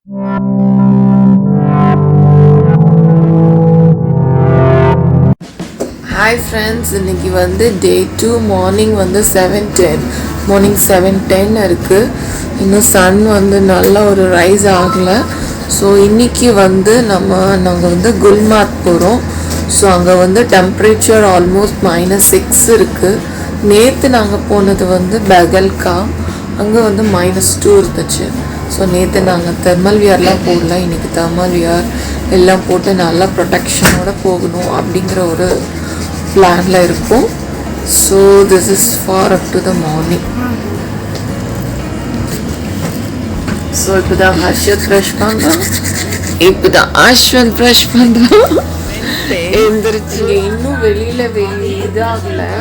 Hi friends, இன்னைக்கு வந்து டே 2 morning வந்து 7:10 மார்னிங் 7:10 இருக்குது. இன்னும் சன் வந்து நல்லா ஒரு ரைஸ் ஆகலை. ஸோ இன்றைக்கி வந்து நாங்கள் வந்து குல்மார்க் போகிறோம். ஸோ அங்கே வந்து டெம்ப்ரேச்சர் ஆல்மோஸ்ட் -6 இருக்குது. நேற்று நாங்கள் போனது வந்து பெகல்கா, அங்கே வந்து -2 இருந்துச்சு. ஸோ நேற்று நாங்கள் தெர்மல் வியர்லாம் போடல, இன்றைக்கி தெர்மல் வியர் எல்லாம் போட்டு நல்லா ப்ரொடெக்ஷனோடு போகணும் அப்படிங்கிற ஒரு பிளானில் இருக்கும். So this is for up to the morning. So இப்போ தான் ஹர்ஷத் ப்ரஷ் பண்ணுறோம், இப்போ தான் அஸ்வந்த் ப்ரஷ் பண்ணுறோம். எழுந்திரிச்சு இன்னும் வெளியில் இதாகலை.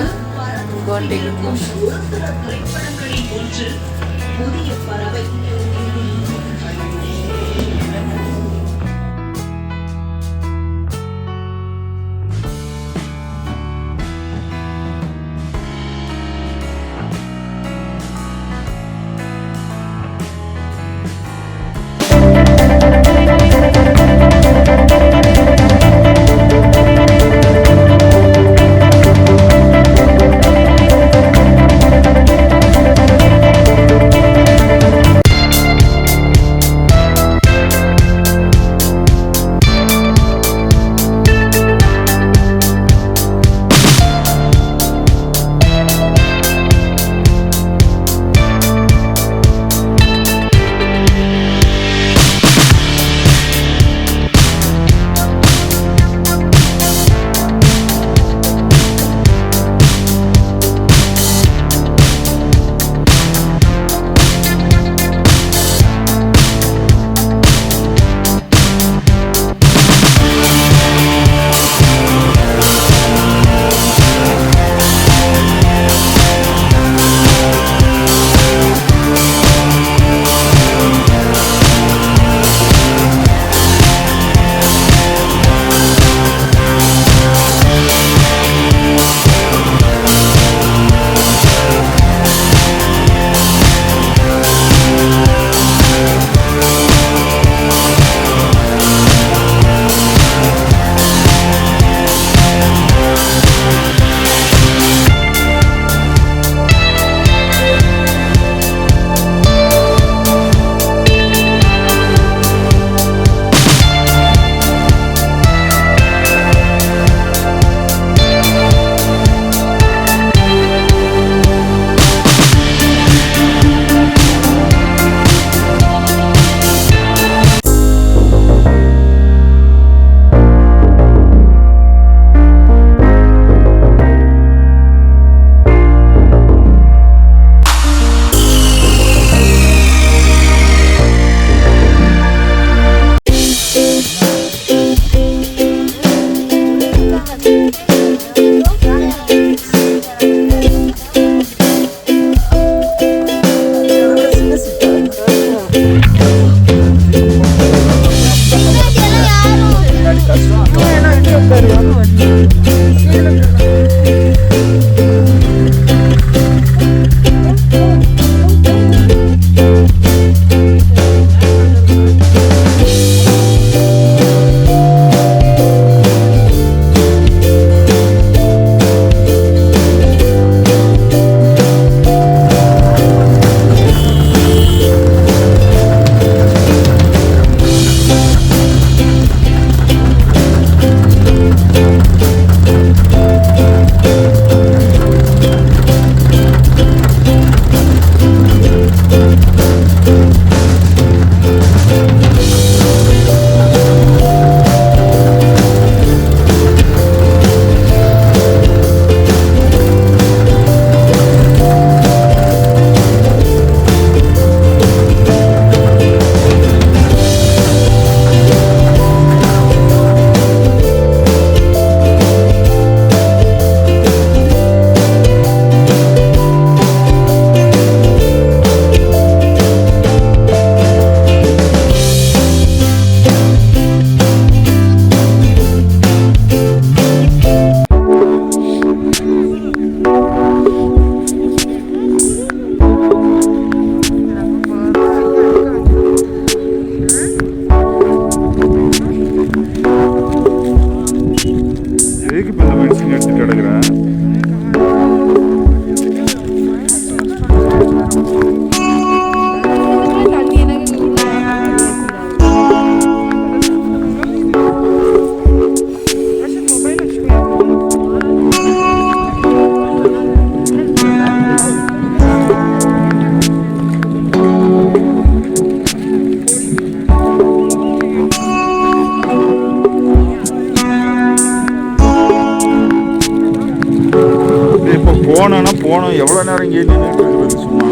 போனோன்னா போனோம். எவ்வளோ நேரம் இங்கே நின்றுட்டு இருக்குது சும்மா.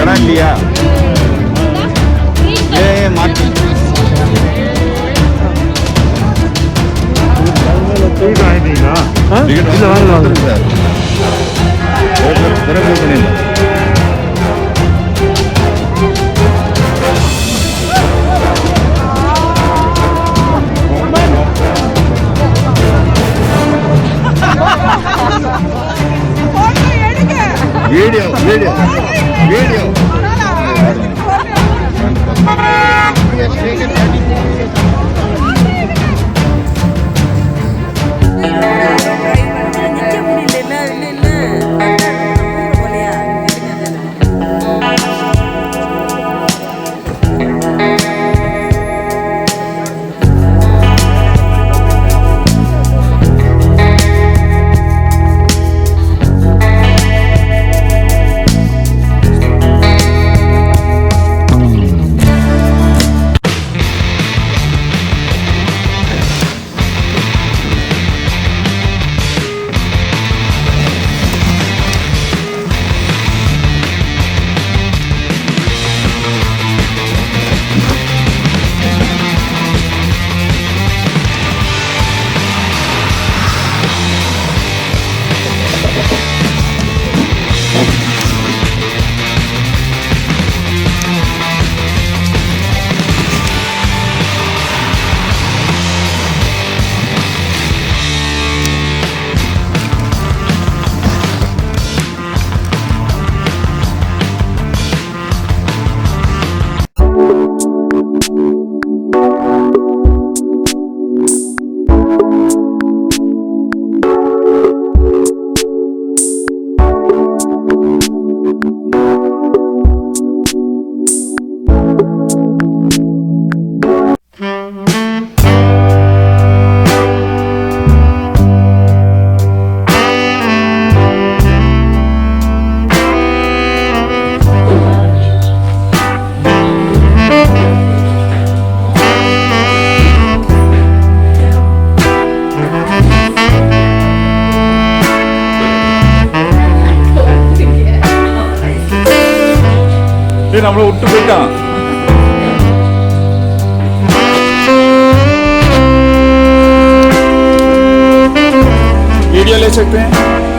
இடம் இல்லையா? மாற்றி வீடியோ வீடியோ வீடியோ நம்மள விட்டு போயிட்டான். वीडियो ले सकते हैं।